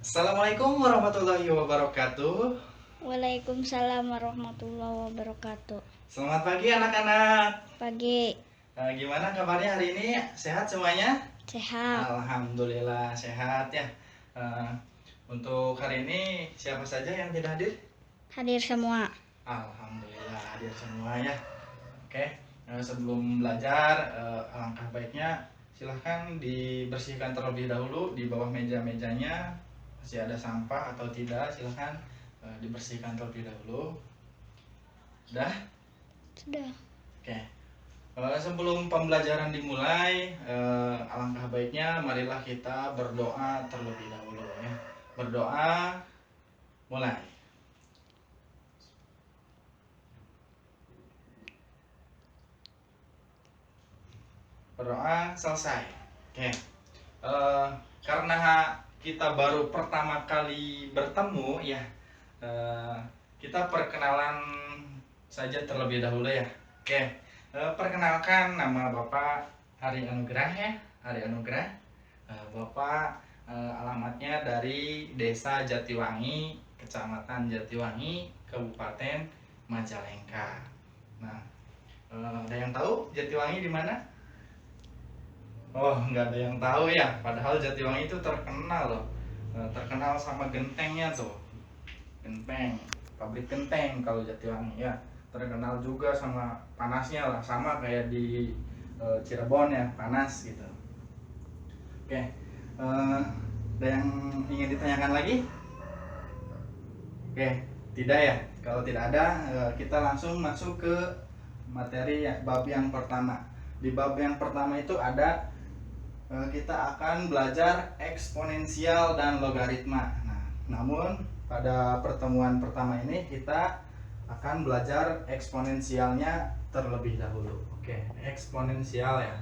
Assalamualaikum warahmatullahi wabarakatuh. Waalaikumsalam warahmatullahi wabarakatuh. Selamat pagi anak-anak. Pagi. Gimana kabarnya hari ini? Sehat semuanya? Sehat. Alhamdulillah sehat ya. Eh, untuk hari ini siapa saja yang tidak hadir? Hadir semua. Alhamdulillah hadir semua ya. Oke, sebelum belajar, alangkah baiknya silahkan dibersihkan terlebih dahulu di bawah meja-mejanya. Masih ada sampah atau tidak, silahkan dibersihkan terlebih dahulu. Sudah? Sudah. Oke. Sebelum pembelajaran dimulai, alangkah baiknya marilah kita berdoa terlebih dahulu ya. Berdoa, mulai. Berdoa selesai. Oke. Karena kita baru pertama kali bertemu ya, kita perkenalan saja terlebih dahulu ya. Oke. Perkenalkan, nama Bapak Hari Anugrah ya. Hari Anugrah. Bapak alamatnya dari Desa Jatiwangi, Kecamatan Jatiwangi, Kabupaten Majalengka. Nah, ada yang tahu Jatiwangi di mana? Oh, nggak ada yang tahu ya. Padahal Jatiwangi itu terkenal loh. Terkenal sama gentengnya tuh. Genteng, pabrik genteng kalau Jatiwangi ya. Terkenal juga sama panasnya lah, sama kayak di Cirebon ya, panas gitu. Oke, ada yang ingin ditanyakan lagi? Oke, tidak ya. Kalau tidak ada, kita langsung masuk ke materi ya, bab yang pertama. Di bab yang pertama itu ada kita akan belajar eksponensial dan logaritma. Nah, namun pada pertemuan pertama ini kita akan belajar eksponensialnya terlebih dahulu. Oke, eksponensial ya.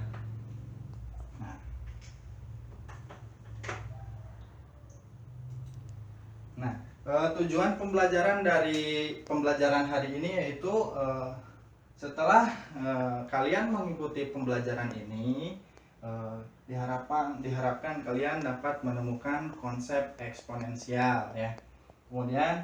Nah, tujuan pembelajaran dari pembelajaran hari ini yaitu setelah kalian mengikuti pembelajaran ini, diharapkan kalian dapat menemukan konsep eksponensial ya. Kemudian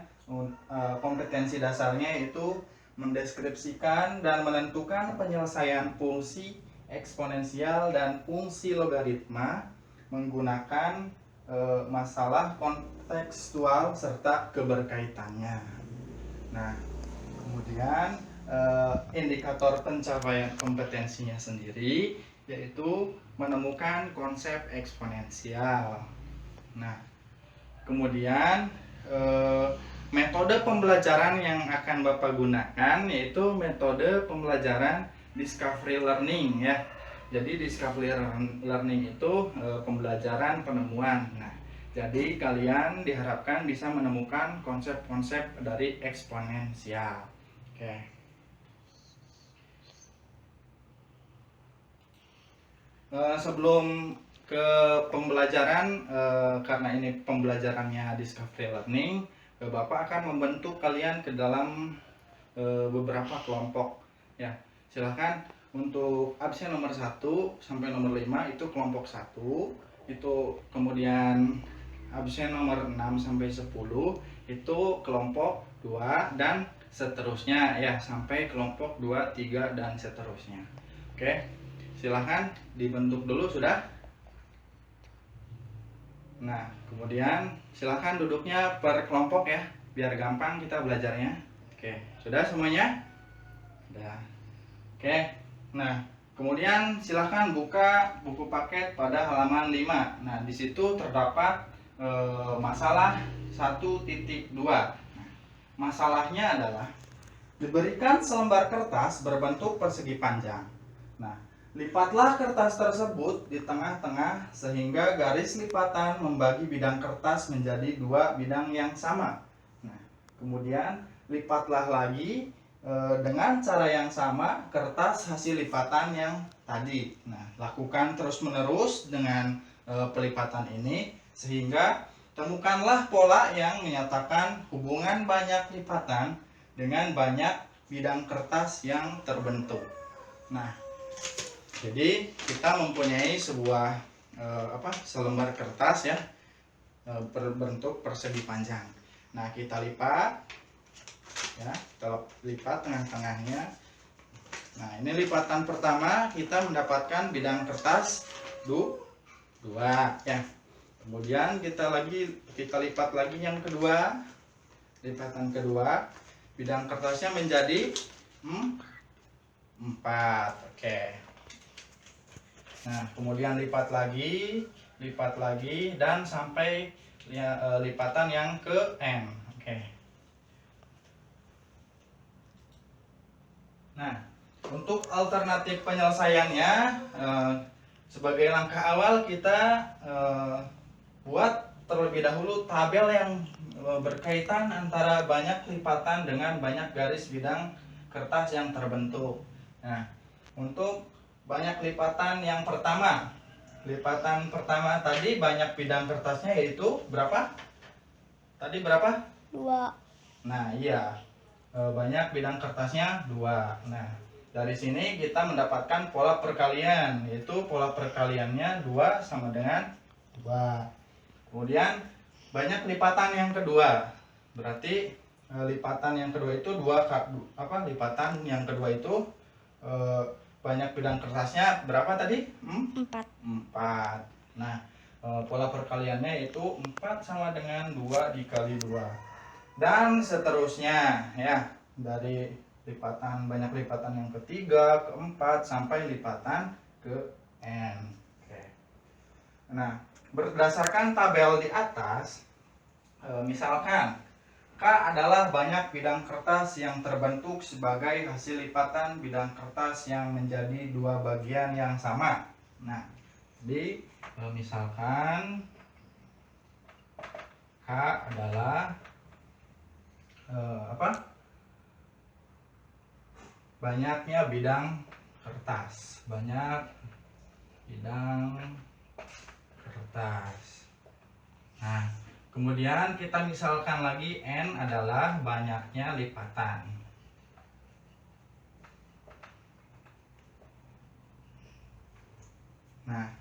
kompetensi dasarnya yaitu mendeskripsikan dan menentukan penyelesaian fungsi eksponensial dan fungsi logaritma menggunakan masalah kontekstual serta keberkaitannya. Nah, kemudian indikator pencapaian kompetensinya sendiri yaitu menemukan konsep eksponensial. Nah, kemudian metode pembelajaran yang akan Bapak gunakan yaitu metode pembelajaran discovery learning ya. Jadi discovery learning itu pembelajaran penemuan. Nah, jadi kalian diharapkan bisa menemukan konsep-konsep dari eksponensial. Oke. Sebelum ke pembelajaran, karena ini pembelajarannya discovery learning, Bapak akan membentuk kalian ke dalam beberapa kelompok ya. Silahkan untuk absen nomor 1 sampai nomor 5 itu kelompok 1, itu kemudian absen nomor 6 sampai 10 itu kelompok 2 dan seterusnya ya, sampai kelompok 2, 3 dan seterusnya. Oke. Silahkan dibentuk dulu sudah. Nah, kemudian silahkan duduknya per kelompok ya, biar gampang kita belajarnya. Oke, sudah semuanya? Sudah. Oke, nah kemudian silahkan buka buku paket pada halaman 5. Nah, di situ terdapat masalah 1.2. Nah, masalahnya adalah diberikan selembar kertas berbentuk persegi panjang. Nah, lipatlah kertas tersebut di tengah-tengah sehingga garis lipatan membagi bidang kertas menjadi 2 bidang yang sama. Nah, kemudian lipatlah lagi dengan cara yang sama kertas hasil lipatan yang tadi. Nah, lakukan terus-menerus dengan pelipatan ini sehingga temukanlah pola yang menyatakan hubungan banyak lipatan dengan banyak bidang kertas yang terbentuk. Nah, jadi kita mempunyai sebuah selembar kertas ya. berbentuk persegi panjang. Nah, kita lipat ya, kita lipat tengah-tengahnya. Nah, ini lipatan pertama, kita mendapatkan bidang kertas dua ya. Kemudian kita lipat lagi yang kedua. Lipatan kedua, bidang kertasnya menjadi 4. Oke. Nah, kemudian lipat lagi dan sampai lipatan yang ke N. Oke. Nah, untuk alternatif penyelesaiannya, sebagai langkah awal kita buat terlebih dahulu tabel yang berkaitan antara banyak lipatan dengan banyak garis bidang kertas yang terbentuk. Nah, untuk banyak lipatan yang pertama, tadi banyak bidang kertasnya yaitu berapa? Tadi berapa? 2. Nah, iya, banyak bidang kertasnya 2. Nah, dari sini kita mendapatkan pola perkalian, yaitu pola perkaliannya 2 sama dengan 2. Kemudian banyak lipatan yang kedua, berarti lipatan yang kedua itu lipatan yang kedua itu banyak bidang kertasnya berapa tadi? 4. 4. Nah, pola perkaliannya itu 4 sama dengan 2 dikali 2. Dan seterusnya ya, dari banyak lipatan yang ketiga, keempat, sampai lipatan ke N. Oke. Nah, berdasarkan tabel di atas, misalkan K adalah banyak bidang kertas yang terbentuk sebagai hasil lipatan bidang kertas yang menjadi 2 bagian yang sama. Nah, jadi misalkan K adalah banyaknya bidang kertas, banyak bidang kertas. Nah, kemudian kita misalkan lagi N adalah banyaknya lipatan. Nah,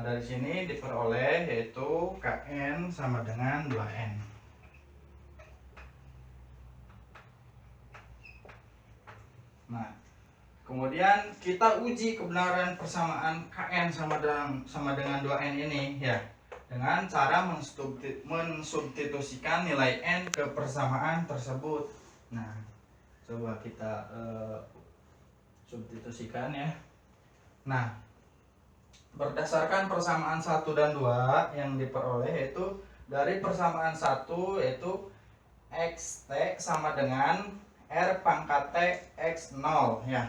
dari sini diperoleh yaitu KN sama dengan 2N. Nah, kemudian kita uji kebenaran persamaan KN sama dengan 2N ini ya, dengan cara mensubstitusikan nilai N ke persamaan tersebut. Nah, coba kita substitusikan ya. Nah, berdasarkan persamaan 1 dan 2 yang diperoleh yaitu dari persamaan 1 yaitu XT sama dengan R pangkat T X0 ya.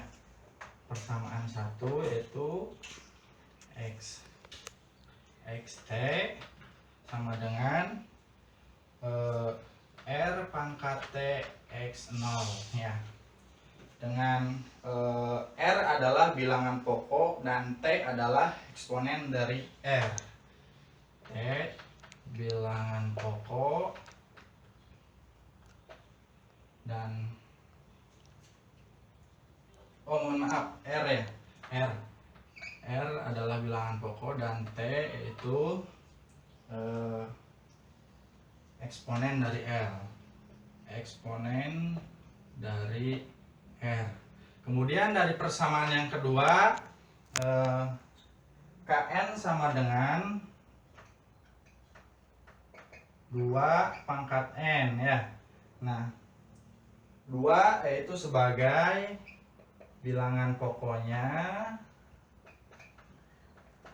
Persamaan 1 yaitu XT sama dengan R pangkat T X0 ya. Dengan R adalah bilangan pokok dan T adalah eksponen dari R. T bilangan pokok dan mohon maaf, R ya. R adalah bilangan pokok dan T yaitu eksponen dari R. Eksponen dari R. Kemudian dari persamaan yang kedua, KN sama dengan 2 pangkat N ya. Nah, 2 yaitu sebagai bilangan pokoknya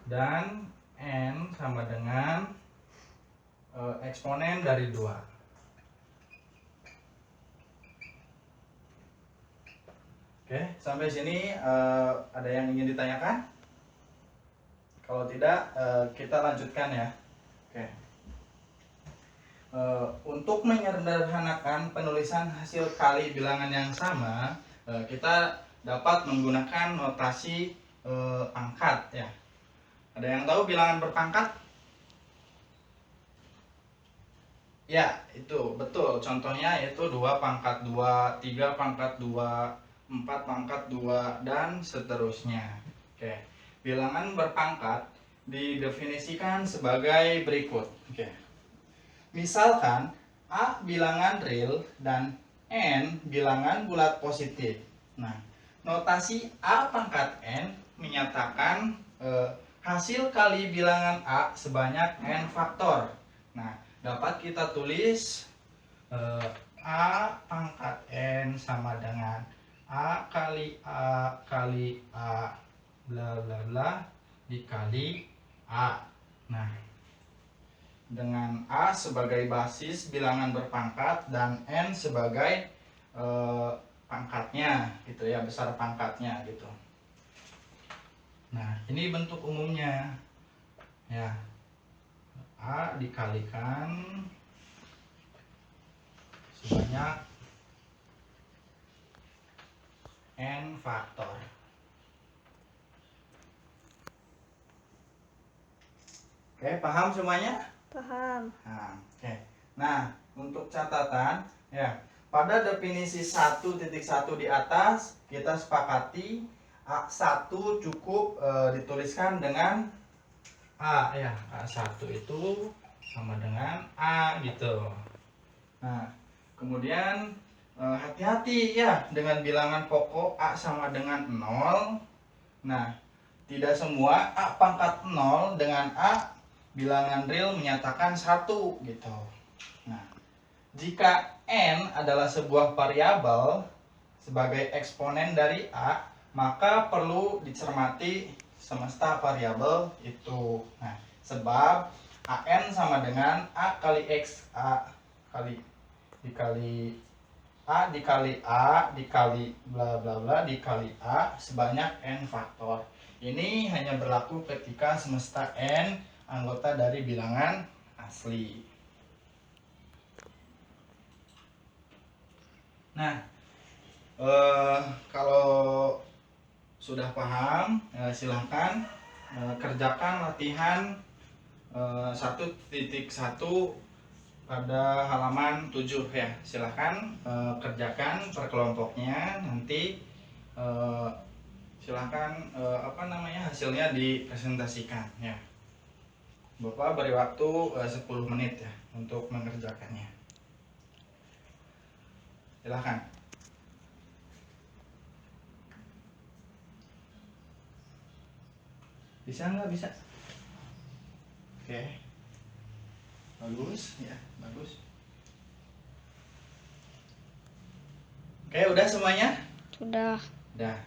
dan N sama dengan eksponen dari 2. Oke, sampai sini ada yang ingin ditanyakan? Kalau tidak, kita lanjutkan ya. Oke. Untuk menyederhanakan penulisan hasil kali bilangan yang sama, kita dapat menggunakan notasi pangkat ya. Ada yang tahu bilangan berpangkat? Ya, itu betul. Contohnya yaitu 2 pangkat 2, 3 pangkat 2, 4 pangkat 2, dan seterusnya. Oke. Bilangan berpangkat didefinisikan sebagai berikut. Oke. misalkan A bilangan real dan N bilangan bulat positif. Nah, notasi A pangkat N menyatakan hasil kali bilangan A sebanyak N faktor. Nah, dapat kita tulis A pangkat N sama dengan A kali A kali A bla bla bla dikali A. Nah, dengan A sebagai basis bilangan berpangkat dan N sebagai pangkatnya gitu ya, besar pangkatnya gitu. Nah, ini bentuk umumnya ya, A dikalikan sebanyak N faktor. Oke, paham semuanya? Paham. Nah, oke. Nah, untuk catatan ya, pada definisi 1.1 di atas kita sepakati A1 cukup dituliskan dengan A ya. A1 itu sama dengan A gitu. Nah, kemudian hati-hati ya dengan bilangan pokok A sama dengan 0. Nah, tidak semua A pangkat 0 dengan A bilangan real menyatakan 1 gitu. Nah, jika N adalah sebuah variabel sebagai eksponen dari A, maka perlu dicermati semesta variabel itu. Nah, sebab AN sama dengan A kali X, A kali dikali A dikali A dikali bla bla bla dikali A sebanyak N faktor. Ini hanya berlaku ketika semesta N anggota dari bilangan asli. Nah, kalau sudah paham, silahkan kerjakan latihan 1.1 pada halaman 7 ya. Silahkan kerjakan per kelompoknya, nanti silahkan hasilnya dipresentasikan ya. Bapak beri waktu 10 menit ya untuk mengerjakannya. Silahkan. Bisa nggak? Bisa. Oke. Bagus ya, bagus. Oke, udah semuanya? Sudah. Udah.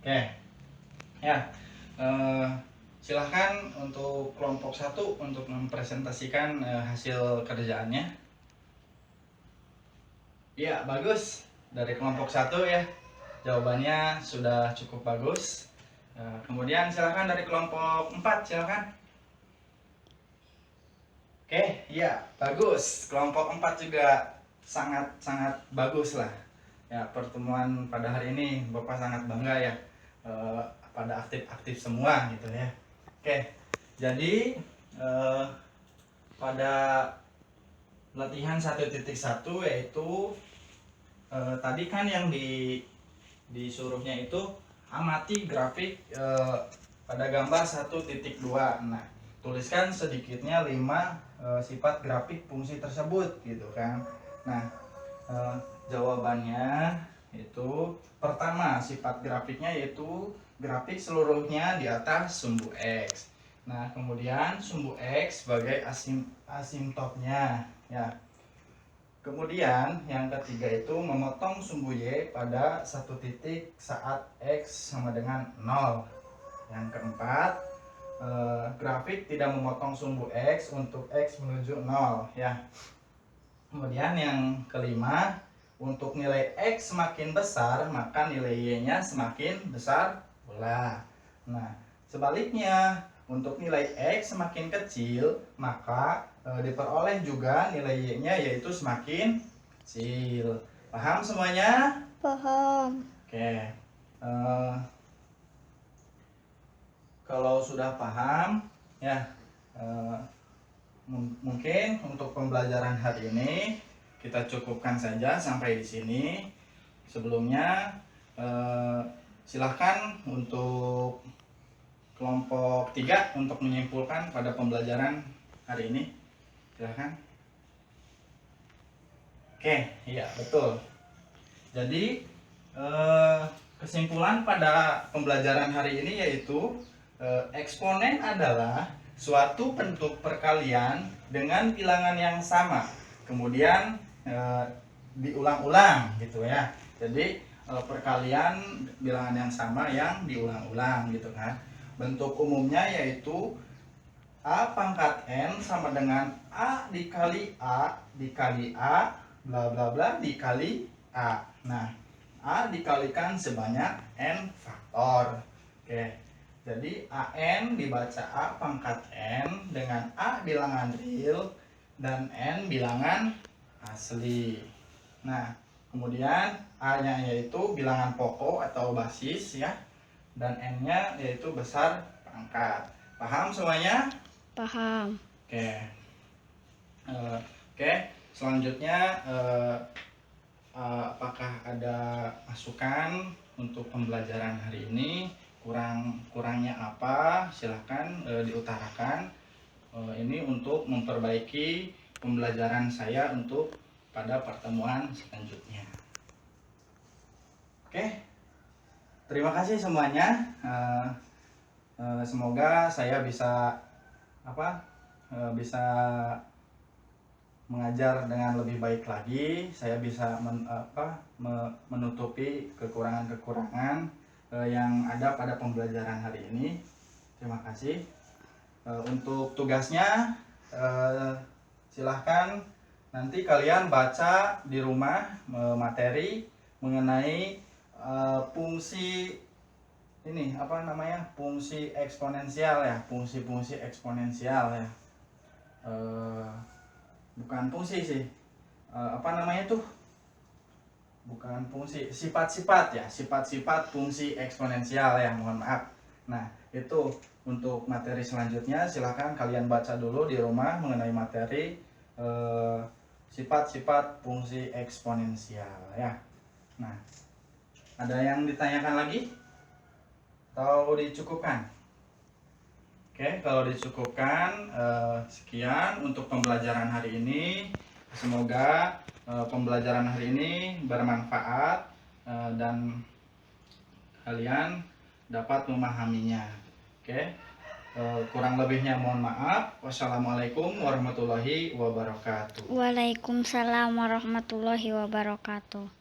Oke. Ya. Silahkan untuk kelompok 1 untuk mempresentasikan hasil kerjaannya. Iya, bagus. Dari kelompok 1 ya. Jawabannya sudah cukup bagus. Kemudian silahkan dari kelompok 4, silahkan. Oke, iya, bagus. Kelompok 4 juga sangat-sangat bagus lah. Ya, pertemuan pada hari ini Bapak sangat bangga ya. Pada aktif-aktif semua gitu ya. Oke, jadi pada latihan 1.1 yaitu tadi kan yang disuruhnya itu amati grafik pada gambar 1.2. Nah, tuliskan sedikitnya 5 sifat grafik fungsi tersebut gitu kan. Nah, jawabannya itu pertama, sifat grafiknya yaitu grafik seluruhnya di atas sumbu X. Nah, kemudian sumbu X sebagai asimptotnya ya. Kemudian yang ketiga itu memotong sumbu Y pada satu titik saat X sama dengan 0. Yang keempat, grafik tidak memotong sumbu X untuk X menuju 0 ya. Kemudian yang kelima, untuk nilai X semakin besar maka nilai Y-nya semakin besar pula. Nah, sebaliknya untuk nilai X semakin kecil maka diperoleh juga nilai Y-nya yaitu semakin kecil. Paham semuanya? Paham. Oke. Kalau sudah paham ya, mungkin untuk pembelajaran hari ini kita cukupkan saja sampai di sini. Sebelumnya silahkan untuk kelompok 3 untuk menyimpulkan pada pembelajaran hari ini. Silahkan. Oke, iya betul. Jadi kesimpulan pada pembelajaran hari ini yaitu eksponen adalah suatu bentuk perkalian dengan bilangan yang sama, kemudian diulang-ulang gitu ya. Jadi perkalian bilangan yang sama yang diulang-ulang gitu kan. Bentuk umumnya yaitu A pangkat N sama dengan A dikali A dikali A bla bla bla dikali A. Nah, A dikalikan sebanyak N faktor. Oke, jadi AN dibaca A pangkat N dengan A bilangan real dan N bilangan asli. Nah, kemudian A-nya yaitu bilangan pokok atau basis ya, dan N-nya yaitu besar pangkat. Paham semuanya? Paham. Oke. Oke, selanjutnya apakah ada masukan untuk pembelajaran hari ini? Kurangnya apa? Silahkan diutarakan. Ini untuk memperbaiki pembelajaran saya untuk pada pertemuan selanjutnya. Oke, terima kasih semuanya. Semoga saya bisa bisa mengajar dengan lebih baik lagi. Saya bisa menutupi kekurangan-kekurangan yang ada pada pembelajaran hari ini. Terima kasih. Untuk tugasnya silahkan nanti kalian baca di rumah materi mengenai fungsi ini fungsi eksponensial ya, fungsi eksponensial ya. Bukan fungsi sih, bukan fungsi, sifat-sifat ya, sifat-sifat fungsi eksponensial ya, mohon maaf. Nah, itu untuk materi selanjutnya silahkan kalian baca dulu di rumah mengenai materi sifat-sifat fungsi eksponensial ya. Nah, ada yang ditanyakan lagi atau dicukupkan? Oke, kalau dicukupkan sekian untuk pembelajaran hari ini. Semoga pembelajaran hari ini bermanfaat dan kalian dapat memahaminya. Oke, kurang lebihnya mohon maaf. Wassalamualaikum warahmatullahi wabarakatuh. Waalaikumsalam warahmatullahi wabarakatuh.